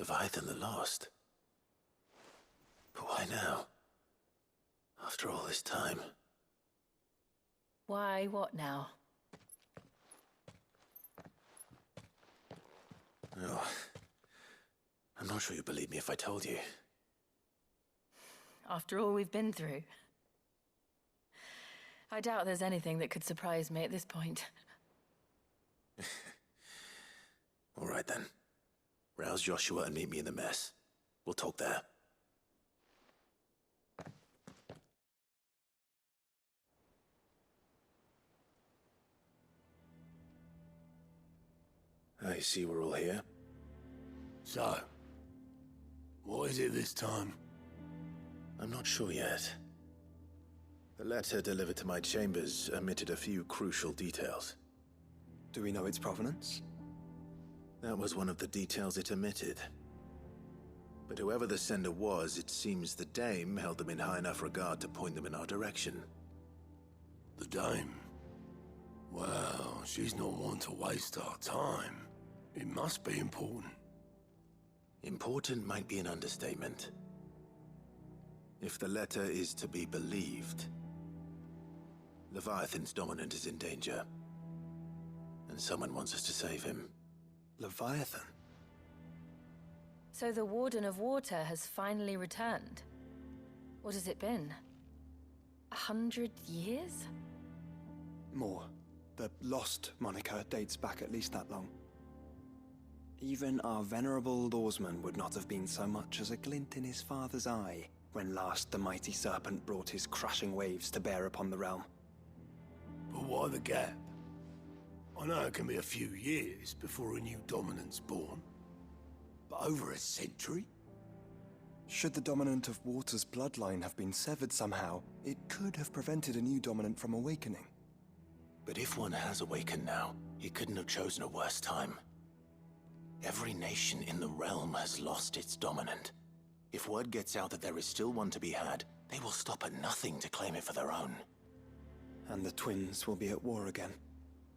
Leviathan the Lost. But why now? After all this time. Why, what now? Oh, I'm not sure you'd believe me if I told you. After all we've been through. I doubt there's anything that could surprise me at this point. All right then. Rouse Joshua and meet me in the mess. We'll talk there. I see we're all here. So, what is it this time? I'm not sure yet. The letter delivered to my chambers omitted a few crucial details. Do we know its provenance? That was one of the details it omitted. But whoever the sender was, it seems the Dame held them in high enough regard to point them in our direction. The Dame? Well, she's not one to waste our time. It must be important. Important might be an understatement. If the letter is to be believed, Leviathan's dominant is in danger. And someone wants us to save him. Leviathan? So the Warden of Water has finally returned. What has it been? 100 years? More. The Lost moniker dates back at least that long. Even our venerable lawsman would not have been so much as a glint in his father's eye when last the mighty serpent brought his crushing waves to bear upon the realm. But why the gap? I know it can be a few years before a new dominant's born. But over a century? Should the dominant of Water's bloodline have been severed somehow, it could have prevented a new dominant from awakening. But if one has awakened now, he couldn't have chosen a worse time. Every nation in the realm has lost its dominant. If word gets out that there is still one to be had, they will stop at nothing to claim it for their own. And the twins will be at war again,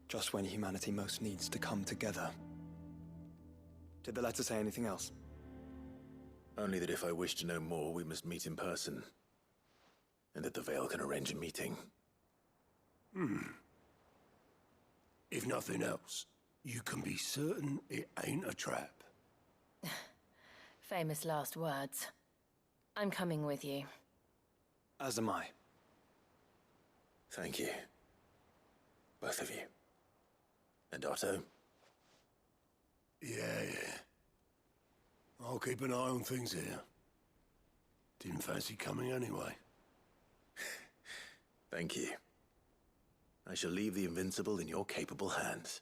just when humanity most needs to come together. Did the letter say anything else? Only that if I wish to know more, we must meet in person. And that the Veil can arrange a meeting. If nothing else, you can be certain it ain't a trap. Famous last words. I'm coming with you. As am I. Thank you. Both of you. And Otto? Yeah. I'll keep an eye on things here. Didn't fancy coming anyway. Thank you. I shall leave the Invincible in your capable hands.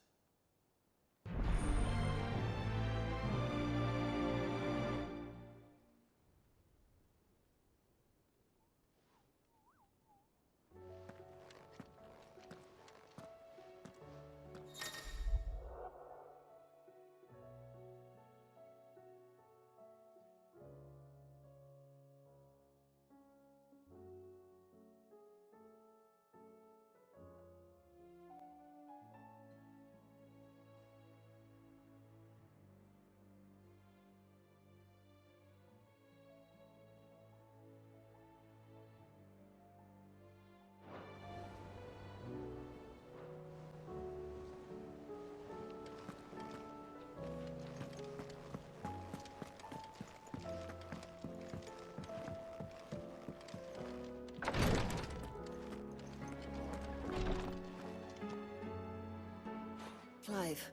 Clive,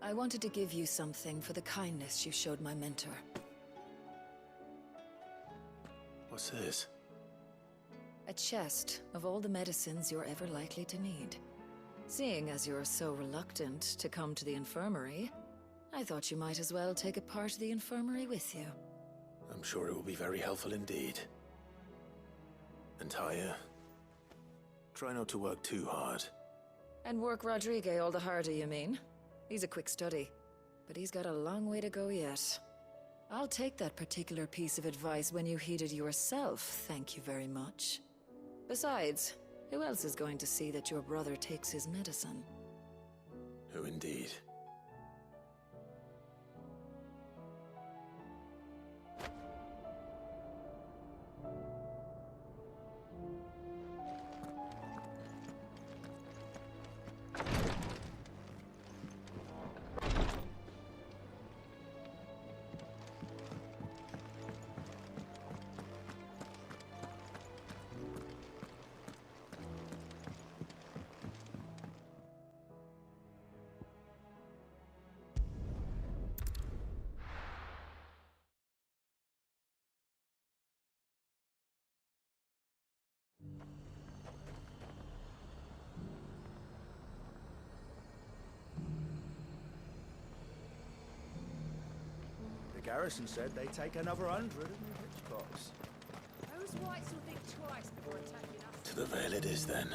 I wanted to give you something for the kindness you showed my mentor. What's this? A chest of all the medicines you're ever likely to need. Seeing as you're so reluctant to come to the infirmary, I thought you might as well take a part of the infirmary with you. I'm sure it will be very helpful indeed. And Taya, try not to work too hard. And work Rodrigue all the harder, you mean? He's a quick study, but he's got a long way to go yet. I'll take that particular piece of advice when you heed it yourself, thank you very much. Besides, who else is going to see that your brother takes his medicine? Who indeed? garrison said they'd take another 100 in the rich box. Those whites will think twice before attacking us. To the Vale it is, then.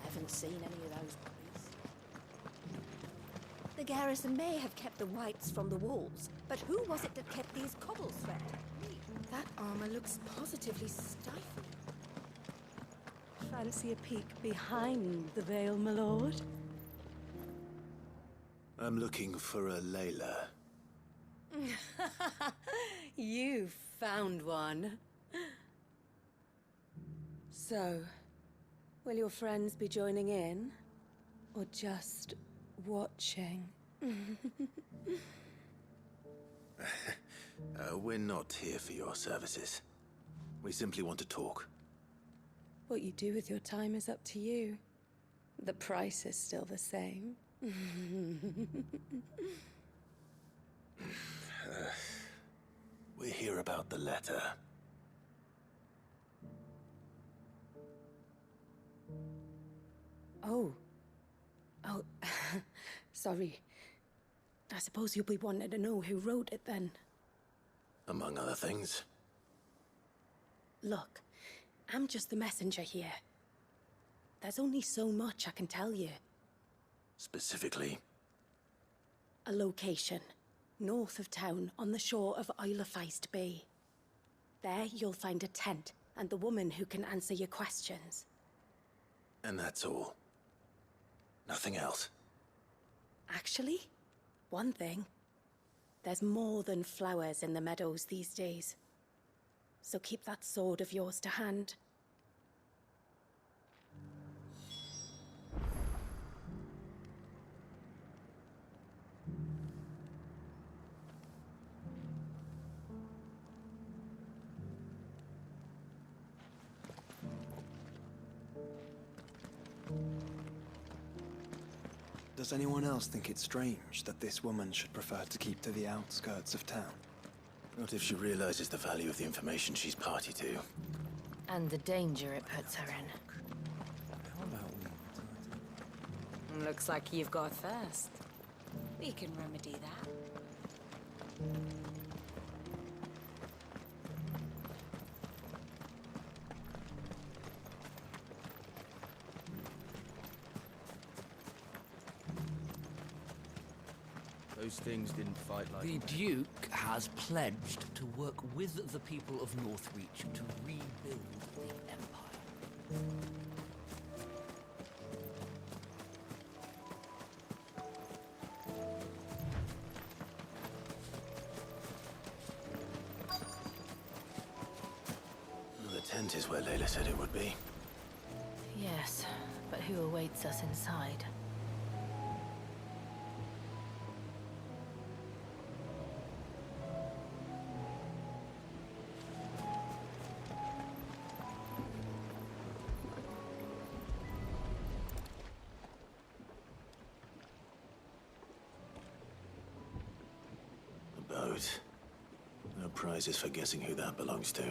Haven't seen any of those bodies. The garrison may have kept the whites from the walls, but who was it that kept these cobbles swept? That armor looks positively stifling. Fancy a peek behind the veil, my lord? I'm looking for a Layla. You found one. So, will your friends be joining in? Or just watching? We're not here for your services. We simply want to talk. What you do with your time is up to you. The price is still the same. We're here about the letter. Oh. Sorry. I suppose you'll be wanting to know who wrote it then. Among other things. Look, I'm just the messenger here. There's only so much I can tell you. Specifically, A location, north of town, on the shore of Isle of Feist Bay. There you'll find a tent, and the woman who can answer your questions. and that's all. Nothing else. Actually, one thing. There's more than flowers in the meadows these days. So keep that sword of yours to hand. Does anyone else think it strange that this woman should prefer to keep to the outskirts of town? Not if she realizes the value of the information she's party to. And the danger it puts her in. How about we... Looks like you've got thirst. We can remedy that. Those things didn't fight like... The Duke has pledged to work with the people of Northreach to rebuild the Empire. The tent is where Layla said it would be. Yes, but who awaits us inside? A boat. No prizes for guessing who that belongs to.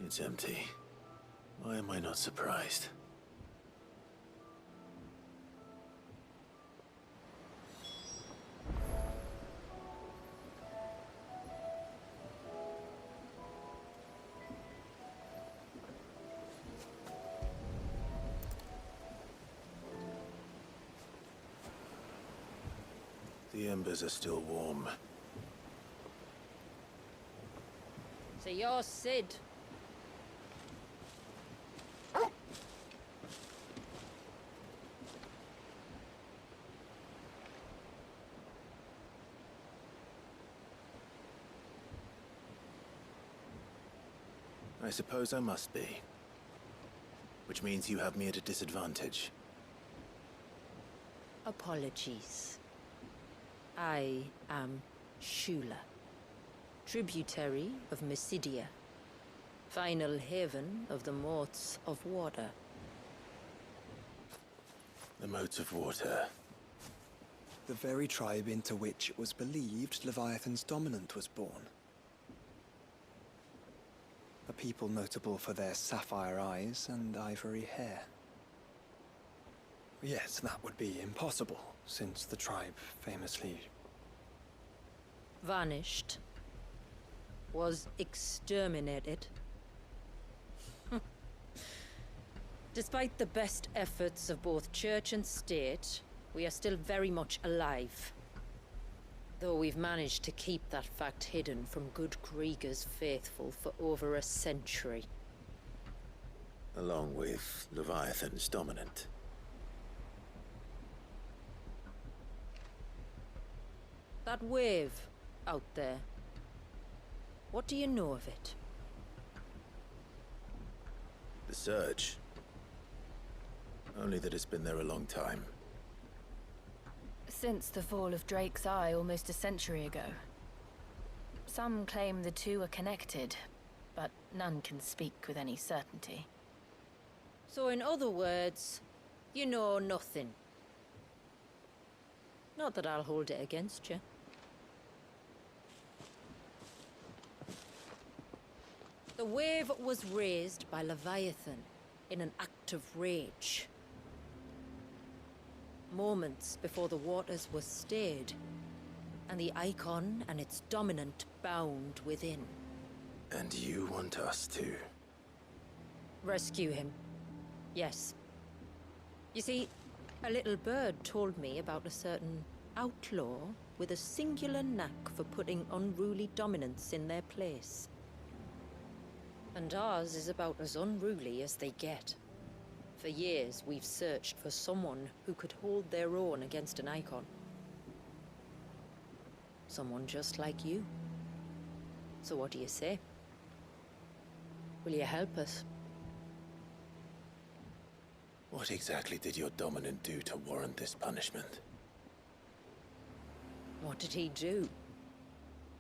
It's empty. Why am I not surprised? The embers are still warm. So you're Sid. I suppose I must be. Which means you have me at a disadvantage. Apologies. I am Shula, tributary of Mysidia, final haven of the Moats of Water. The Moats of Water. The very tribe into which it was believed Leviathan's dominant was born. A people notable for their sapphire eyes and ivory hair. Yes, that would be impossible, since the tribe famously... Vanished. Was exterminated. Despite the best efforts of both church and state, we are still very much alive. Though we've managed to keep that fact hidden from good Krieger's faithful for over a century. Along with Leviathan's dominant. That wave out there. What do you know of it? The Surge. Only that it's been there a long time. Since the fall of Drake's Eye almost a century ago. Some claim the two are connected, but none can speak with any certainty. So in other words, you know nothing. Not that I'll hold it against you. The wave was raised by Leviathan in an act of rage. Moments before the waters were stayed, and the icon and its dominant bound within. And you want us to... Rescue him. Yes. You see, a little bird told me about a certain outlaw with a singular knack for putting unruly dominants in their place. And ours is about as unruly as they get. For years, we've searched for someone who could hold their own against an icon. Someone just like you. So what do you say? Will you help us? What exactly did your dominant do to warrant this punishment? What did he do?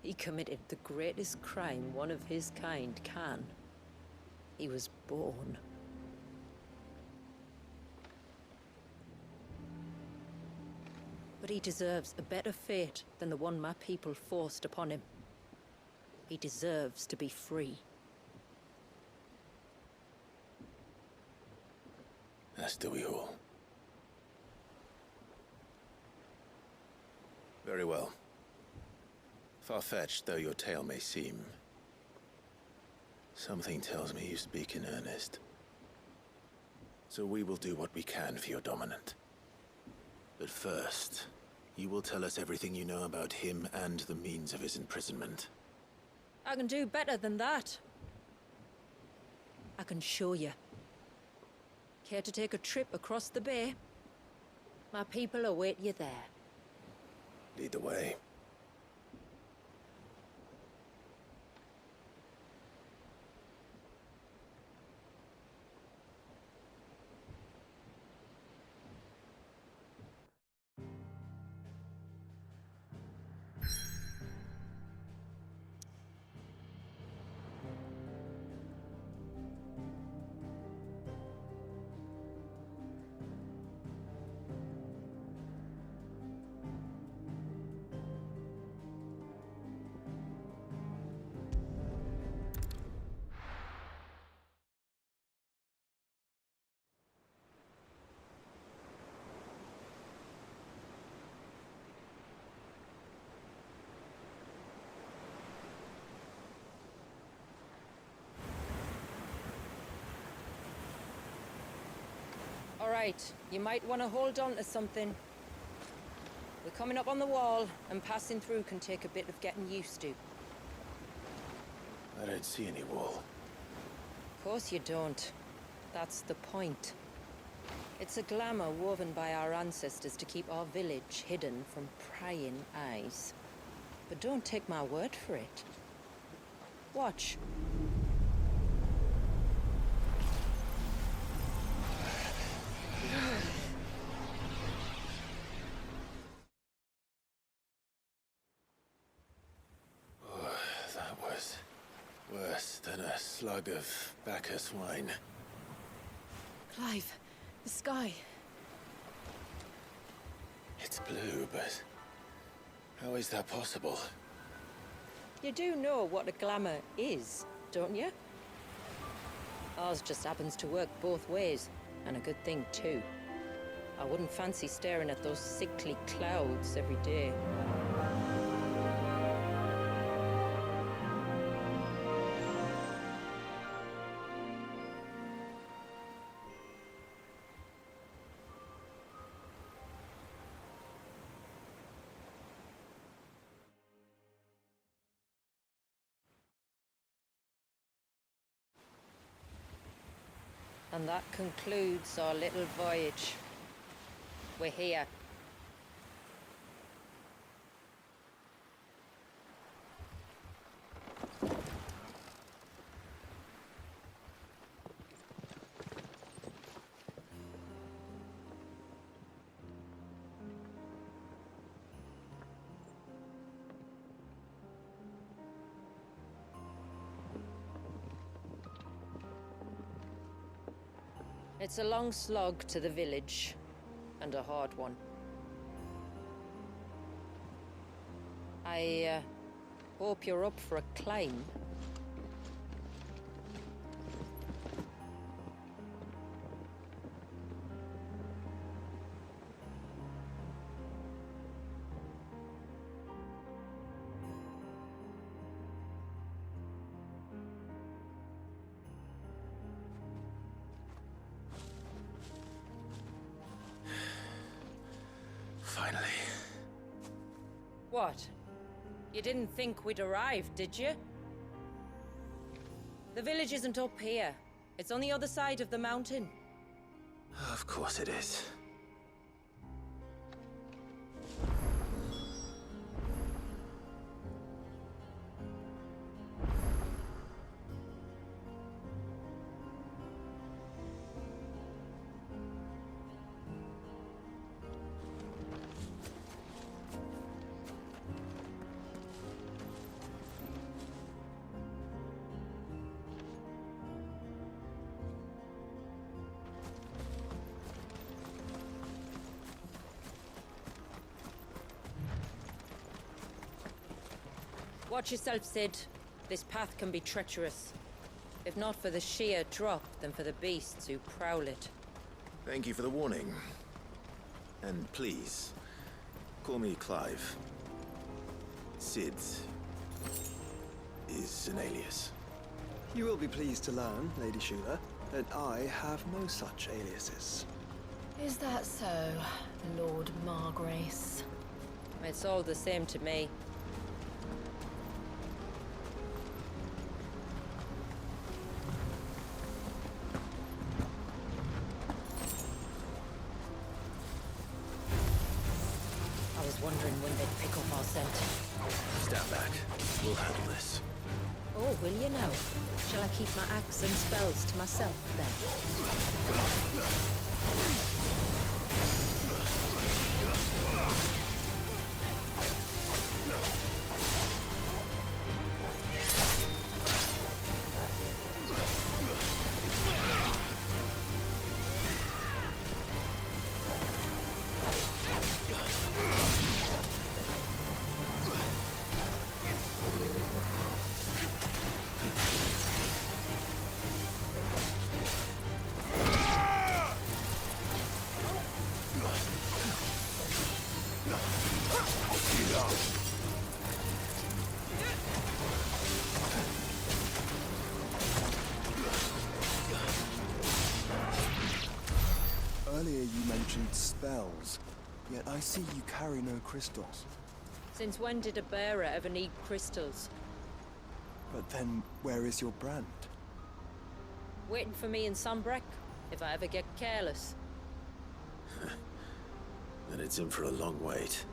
He committed the greatest crime one of his kind can. He was born. But he deserves a better fate than the one my people forced upon him. He deserves to be free. As do we all. Very well. Far-fetched though your tale may seem, something tells me you speak in earnest. So we will do what we can for your dominant. But first, you will tell us everything you know about him and the means of his imprisonment. I can do better than that. I can show you. Care to take a trip across the bay? My people await you there. Lead the way. All right, you might want to hold on to something. We're coming up on the wall, and passing through can take a bit of getting used to. I don't see any wall. Of course you don't. That's the point. It's a glamour woven by our ancestors to keep our village hidden from prying eyes. But don't take my word for it. Watch. jug of Bacchus wine. Clive, the sky. It's blue, but how is that possible? You do know what a glamour is, don't you? Ours just happens to work both ways, and a good thing too. I wouldn't fancy staring at those sickly clouds every day. And that concludes our little voyage. We're here. It's a long slog to the village, and a hard one. I hope you're up for a climb. Finally. What? You didn't think we'd arrived, did you? The village isn't up here. It's on the other side of the mountain. Of course it is. Watch yourself, Sid. This path can be treacherous. If not for the sheer drop, then for the beasts who prowl it. Thank you for the warning. And please, call me Clive. Sid is an alias. You will be pleased to learn, Lady Shula, that I have no such aliases. Is that so, Lord Margrace? It's all the same to me. I was wondering when they'd pick up our scent. Stand back. We'll handle this. Oh, will you now? Shall I keep my axe and spells to myself, then? Earlier you mentioned spells, yet I see you carry no crystals. Since when did a bearer ever need crystals? But then, where is your brand? Waiting for me in Sunbreck, if I ever get careless. Then it's in for a long wait.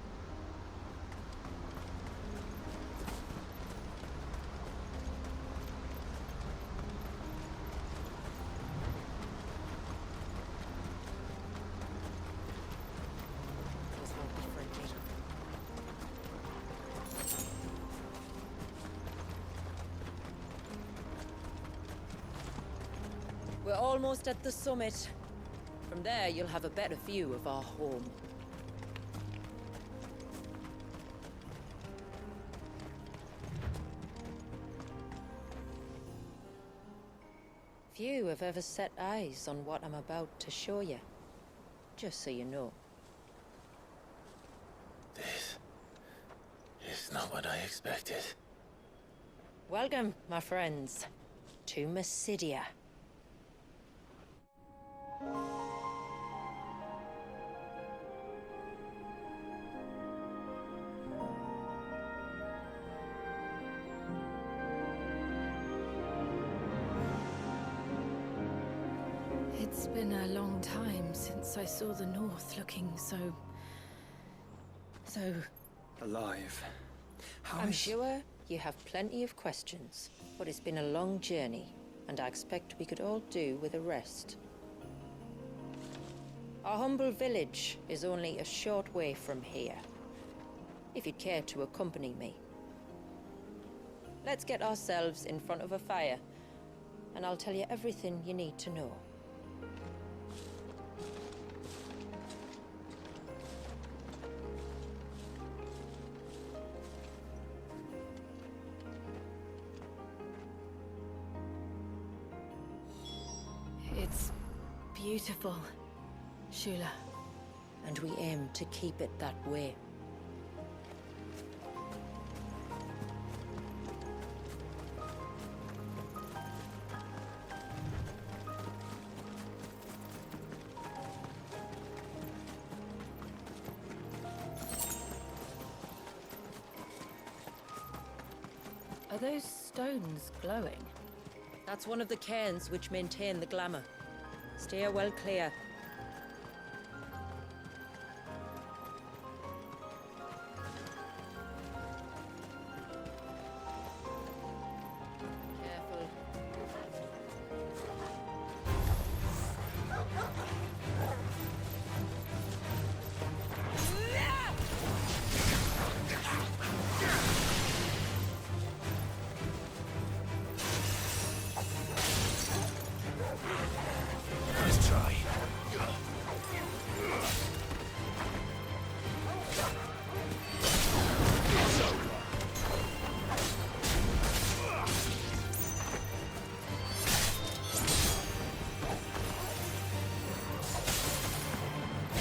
We're almost at the summit. From there, you'll have a better view of our home. Few have ever set eyes on what I'm about to show you. Just so you know. This is not what I expected. Welcome, my friends, to Mysidia. It's been a long time since I saw the North looking so Alive. How I'm is- sure you have plenty of questions, but it's been a long journey, and I expect we could all do with a rest. Our humble village is only a short way from here, if you'd care to accompany me. Let's get ourselves in front of a fire, and I'll tell you everything you need to know. It's beautiful, Shula. And we aim to keep it that way. Are those stones glowing? That's one of the cairns which maintain the glamour. Steer well clear. Careful. Nice try.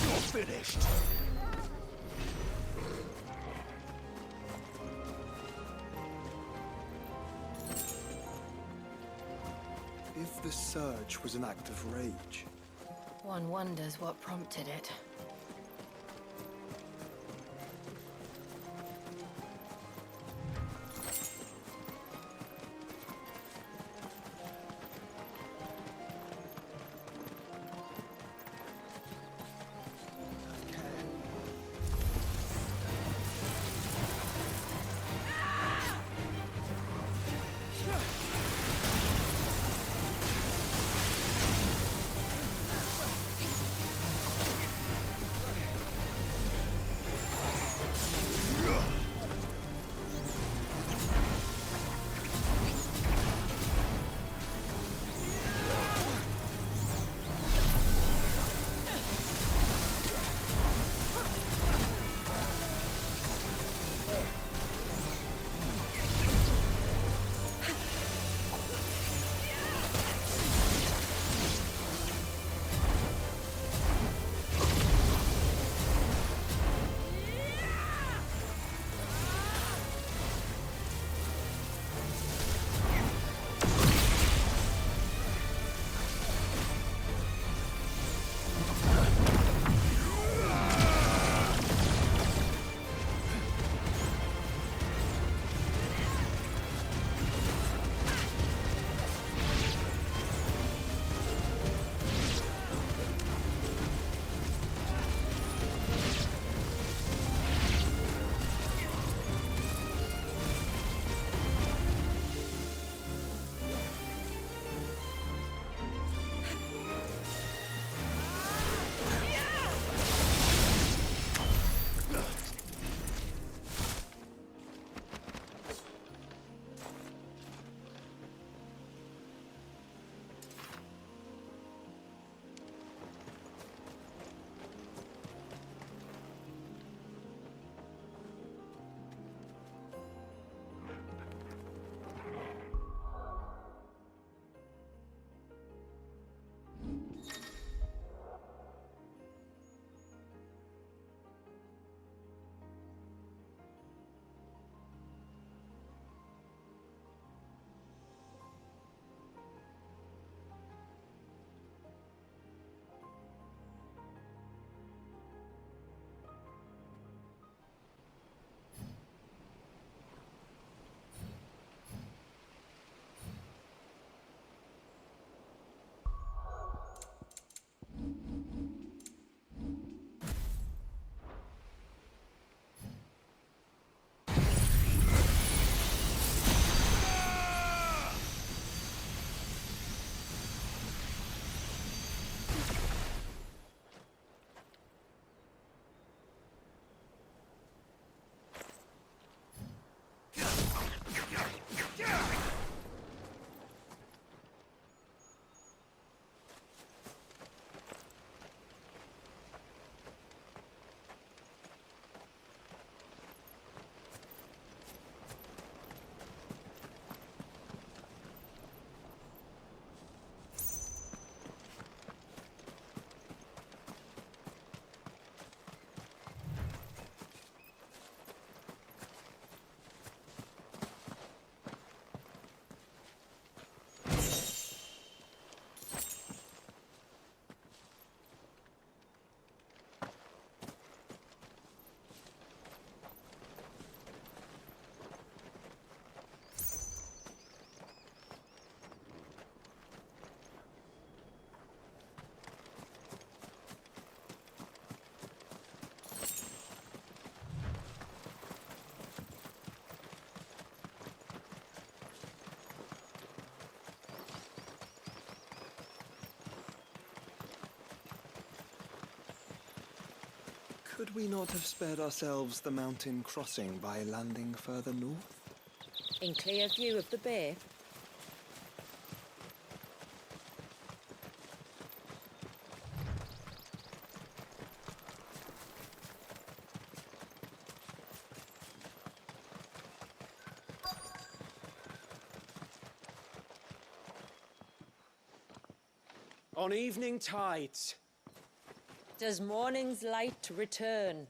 You're finished. If the surge was an act of rage, One wonders what prompted it. Could we not have spared ourselves the mountain crossing by landing further north? In clear view of the bay? On evening tides. Does morning's light return?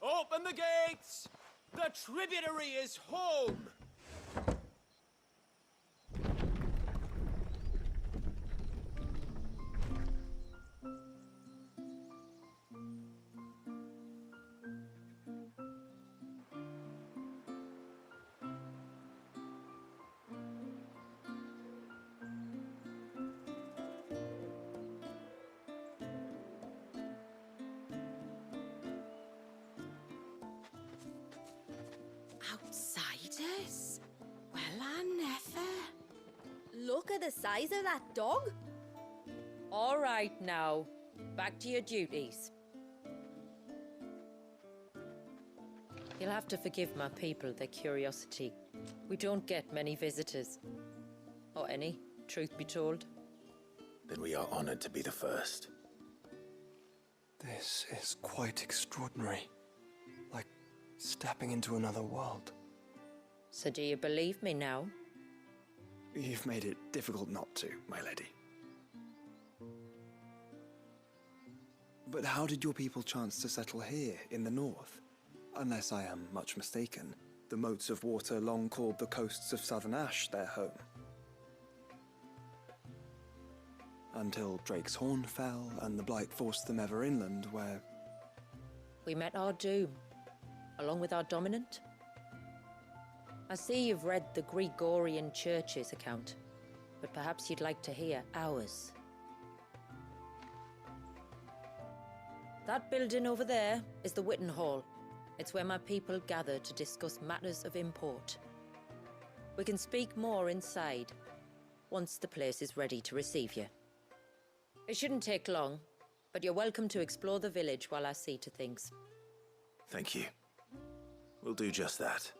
Open the gates! The tributary is home! Outsiders? Well, I never. Look at the size of that dog. All right now, back to your duties. You'll have to forgive my people their curiosity. We don't get many visitors. Or any, truth be told. Then we are honored to be the first. This is quite extraordinary. Like stepping into another world. So do you believe me now? You've made it difficult not to, my lady. But how did your people chance to settle here, in the north? Unless I am much mistaken, the moats of water long called the coasts of Southern Ash their home. Until Drake's Horn fell, and the Blight forced them ever inland, where... We met our doom, along with our dominant. I see you've read the Gregorian Church's account, but perhaps you'd like to hear ours. That building over there is the Witten Hall. It's where my people gather to discuss matters of import. We can speak more inside, once the place is ready to receive you. It shouldn't take long, but you're welcome to explore the village while I see to things. Thank you. We'll do just that.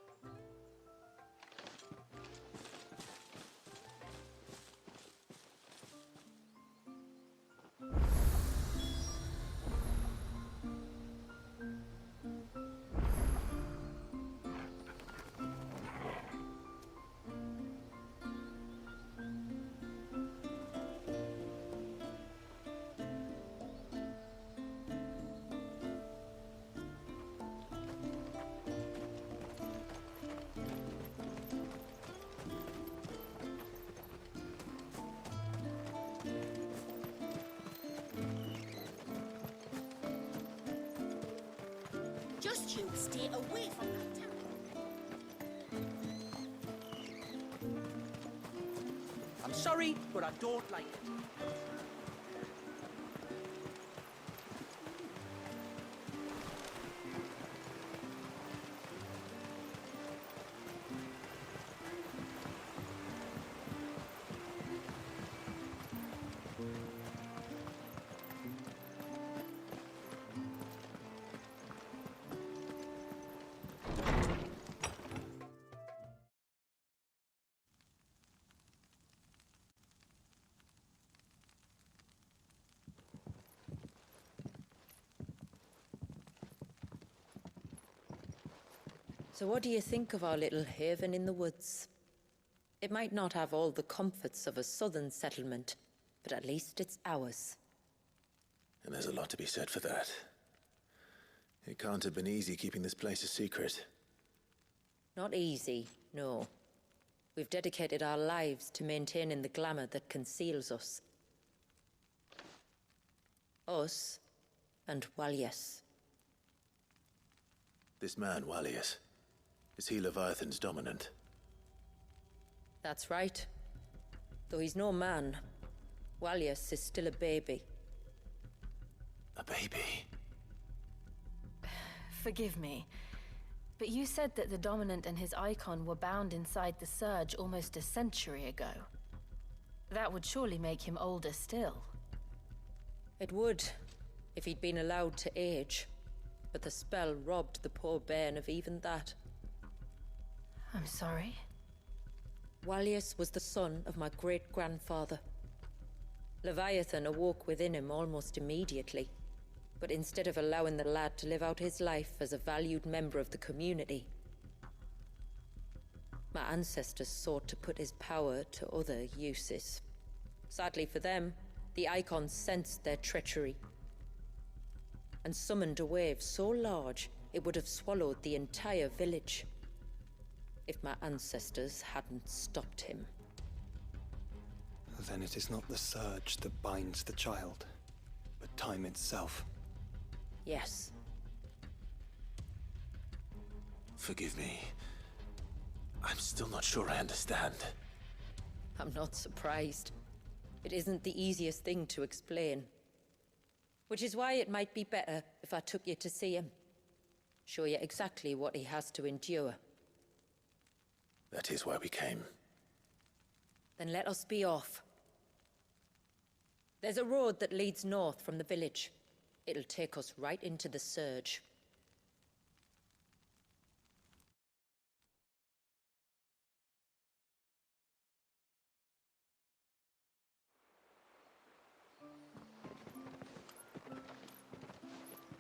Just you stay away from that town. I'm sorry, but I don't like it. So what do you think of our little haven in the woods? It might not have all the comforts of a southern settlement, but at least it's ours. And there's a lot to be said for that. It can't have been easy keeping this place a secret. Not easy, no. We've dedicated our lives to maintaining the glamour that conceals us. Us and Walyas. This man, Walyas, is he Leviathan's dominant? That's right. Though he's no man, Walyas is still a baby. A baby? Forgive me, but you said that the Dominant and his icon were bound inside the Surge almost a century ago. That would surely make him older still. It would, if he'd been allowed to age. But the spell robbed the poor bairn of even that. I'm sorry. Wallius was the son of my great-grandfather. Leviathan awoke within him almost immediately, but instead of allowing the lad to live out his life as a valued member of the community, my ancestors sought to put his power to other uses. Sadly for them, the Icons sensed their treachery and summoned a wave so large it would have swallowed the entire village if my ancestors hadn't stopped him. Then it is not the surge that binds the child, but time itself. Yes. Forgive me. I'm still not sure I understand. I'm not surprised. It isn't the easiest thing to explain. Which is why it might be better if I took you to see him. Show you exactly what he has to endure. That is why we came. Then let us be off. There's a road that leads north from the village. It'll take us right into the surge.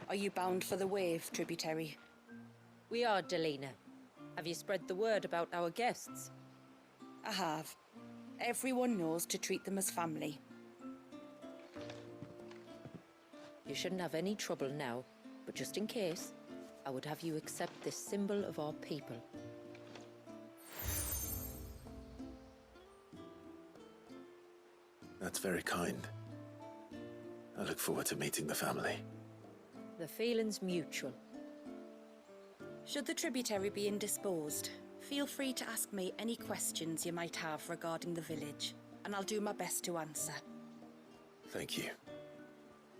Are you bound for the wave, tributary? We are, Delina. Have you spread the word about our guests? I have. Everyone knows to treat them as family. You shouldn't have any trouble now, but just in case, I would have you accept this symbol of our people. That's very kind. I look forward to meeting the family. The feeling's mutual. Should the tributary be indisposed, feel free to ask me any questions you might have regarding the village, and I'll do my best to answer. Thank you.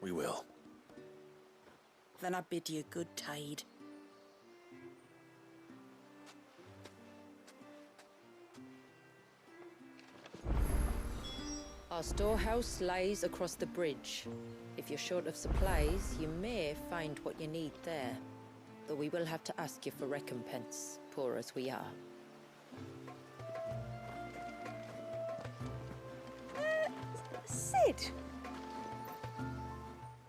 We will. Then I bid you good tide. Our storehouse lies across the bridge. If you're short of supplies, you may find what you need there. Though we will have to ask you for recompense, poor as we are. Sid?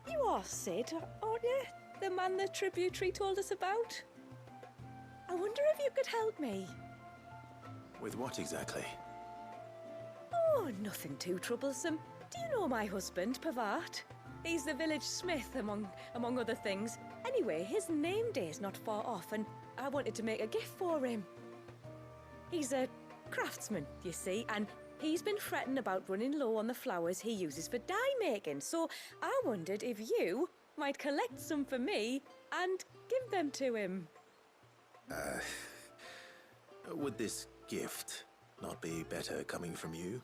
You are Sid, aren't you? The man the tributary told us about? I wonder if you could help me. With what exactly? Oh, nothing too troublesome. Do you know my husband, Pavat? He's the village smith, among other things. Anyway, his name day's not far off, and I wanted to make a gift for him. He's a craftsman, you see, and he's been fretting about running low on the flowers he uses for dye making, so I wondered if you might collect some for me and give them to him. Would this gift not be better coming from you?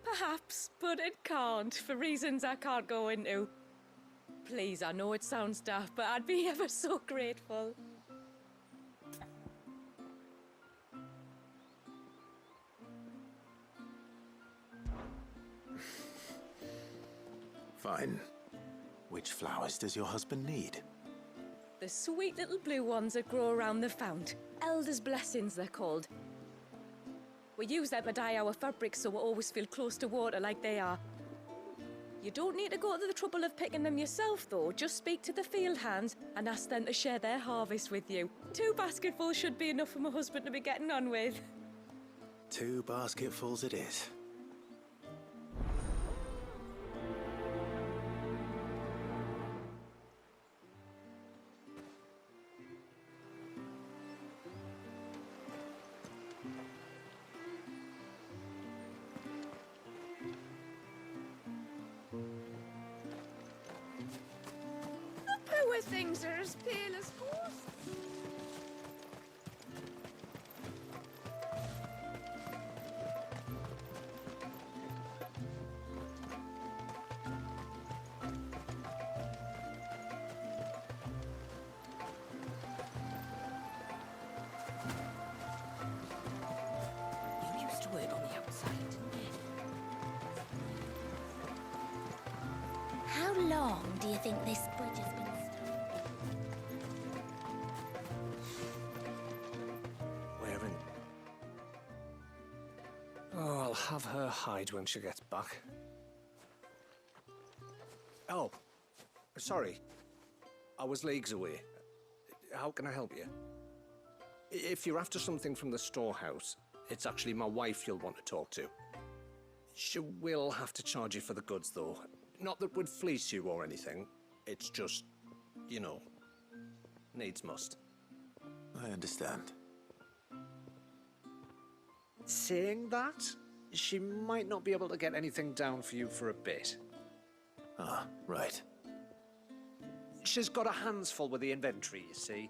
Perhaps, but it can't, for reasons I can't go into. Please, I know it sounds daft, but I'd be ever so grateful. Fine. Which flowers does your husband need? The sweet little blue ones that grow around the fount. Elder's blessings, they're called. We use them to dye our fabrics so we always feel close to water like they are. You don't need to go to the trouble of picking them yourself, though. Just speak to the field hands and ask them to share their harvest with you. 2 basketfuls should be enough for my husband to be getting on with. 2 basketfuls it is. Things are as pale as horse. You used to work on the outside, didn't you? How long do you think this bridge has been stopped? Where in? Oh, I'll have her hide when she gets back. Oh, sorry. I was leagues away. How can I help you? If you're after something from the storehouse, it's actually my wife you'll want to talk to. She will have to charge you for the goods, though. Not that would fleece you or anything. It's just, you know, needs must. I understand. Saying that, she might not be able to get anything down for you for a bit. Ah, right. She's got her hands full with the inventory, you see.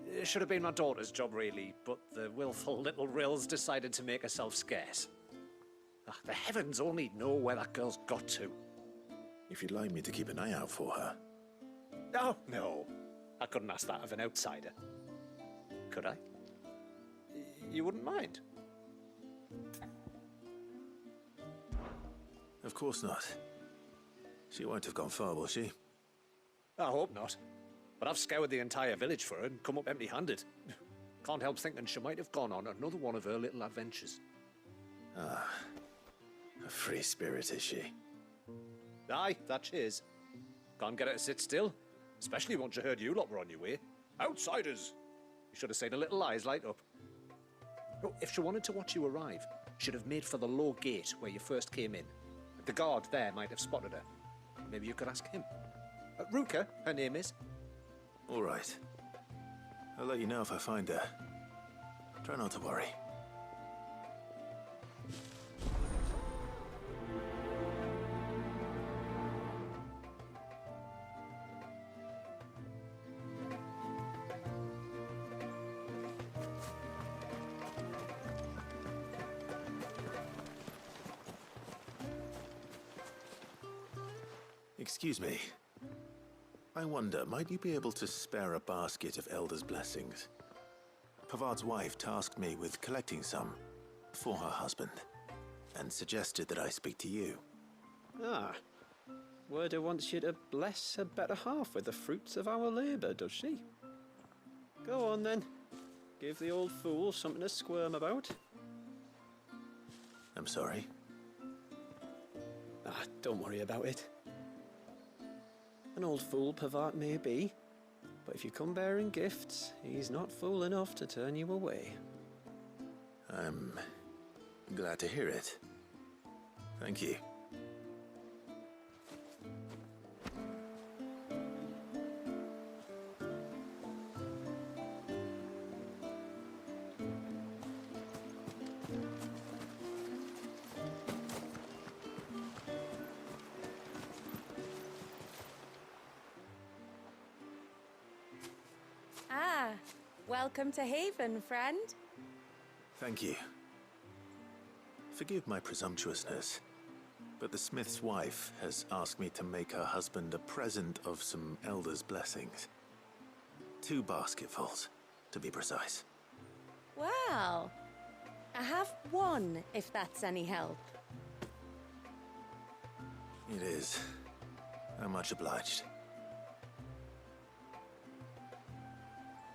It should have been my daughter's job, really, but the willful little Rills decided to make herself scarce. Ah, the heavens only know where that girl's got to. If you'd like me to keep an eye out for her. Oh, no. I couldn't ask that of an outsider. Could I? You wouldn't mind? Of course not. She won't have gone far, will she? I hope not. But I've scoured the entire village for her and come up empty-handed. Can't help thinking she might have gone on another one of her little adventures. Ah, a free spirit, is she? Aye, that she is. Can't get her to sit still, especially once you heard you lot were on your way. Outsiders! You should have seen her little eyes light up. Oh, if she wanted to watch you arrive, she'd have made for the low gate where you first came in. The guard there might have spotted her. Maybe you could ask him. Ruka, her name is. All right. I'll let you know if I find her. Try not to worry. Excuse me. I wonder, might you be able to spare a basket of Elder's blessings? Pavard's wife tasked me with collecting some for her husband, and suggested that I speak to you. Ah. Werda wants you to bless her better half with the fruits of our labour, does she? Go on then. Give the old fool something to squirm about. I'm sorry. Ah, don't worry about it. An old fool Pavard may be, but if you come bearing gifts, he's not fool enough to turn you away. I'm glad to hear it. Thank you. Ah, welcome to Haven, friend. Thank you. Forgive my presumptuousness, but the smith's wife has asked me to make her husband a present of some Elder's blessings. 2 basketfuls, to be precise. Well, I have one, if that's any help. It is. I'm much obliged.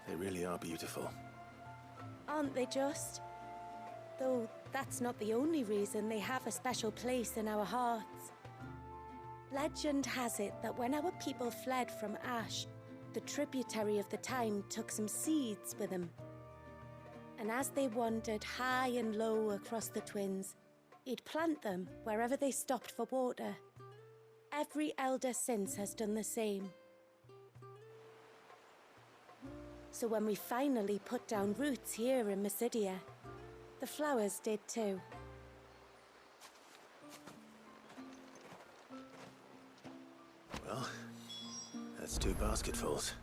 They really are beautiful. Aren't they just? Though that's not the only reason they have a special place in our hearts. Legend has it that when our people fled from Ash, the tributary of the Time took some seeds with them. And as they wandered high and low across the Twins, he'd plant them wherever they stopped for water. Every elder since has done the same. So when we finally put down roots here in Mysidia, the flowers did too. Well, that's 2 basketfuls.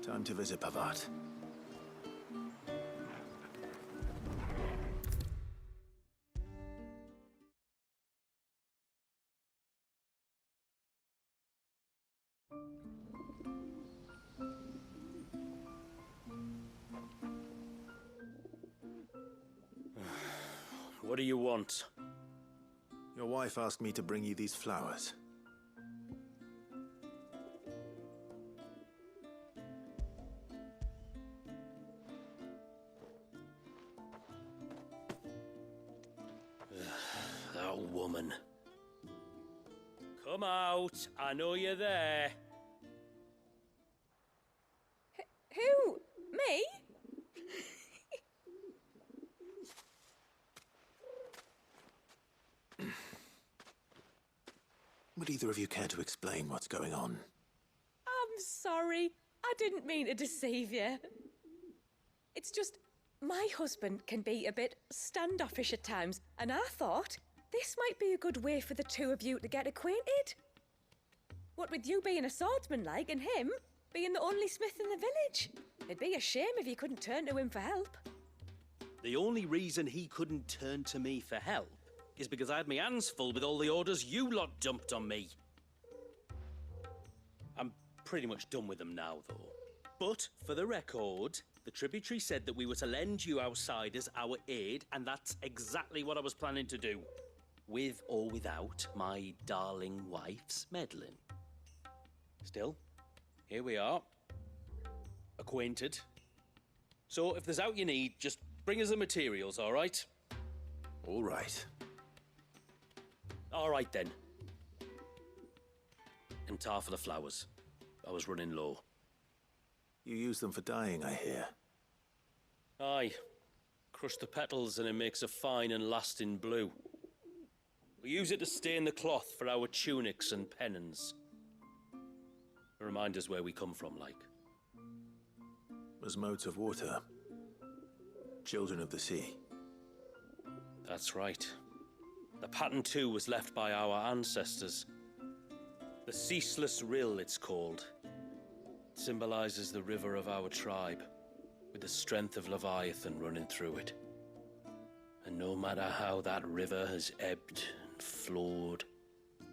Time to visit Pavat. What do you want? Your wife asked me to bring you these flowers. That woman. Come out. I know you're there. Who? Me? Would either of you care to explain what's going on? I'm sorry. I didn't mean to deceive you. It's just, my husband can be a bit standoffish at times, and I thought this might be a good way for the two of you to get acquainted. What with you being a swordsman like, and him being the only smith in the village. It'd be a shame if you couldn't turn to him for help. The only reason he couldn't turn to me for help is because I had my hands full with all the orders you lot dumped on me. I'm pretty much done with them now, though. But, for the record, the tributary said that we were to lend you outsiders our aid, and that's exactly what I was planning to do. With or without my darling wife's meddling. Still, here we are. Acquainted. So, if there's out you need, just bring us the materials, all right? All right. All right, then. And tar for the flowers. I was running low. You use them for dyeing, I hear. Aye. Crush the petals and it makes a fine and lasting blue. We use it to stain the cloth for our tunics and pennons. Remind us where we come from, like. As modes of water. Children of the sea. That's right. The pattern, too, was left by our ancestors. The Ceaseless Rill, it's called. It symbolizes the river of our tribe, with the strength of Leviathan running through it. And no matter how that river has ebbed and flowed,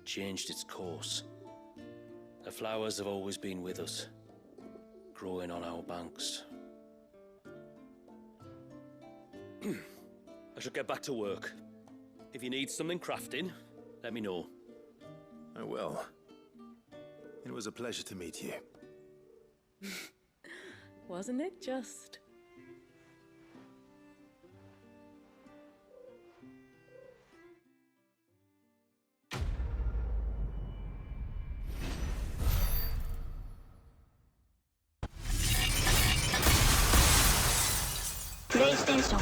changed its course, the flowers have always been with us, growing on our banks. I should get back to work. If you need something crafting, let me know. I will. It was a pleasure to meet you. Wasn't it just? PlayStation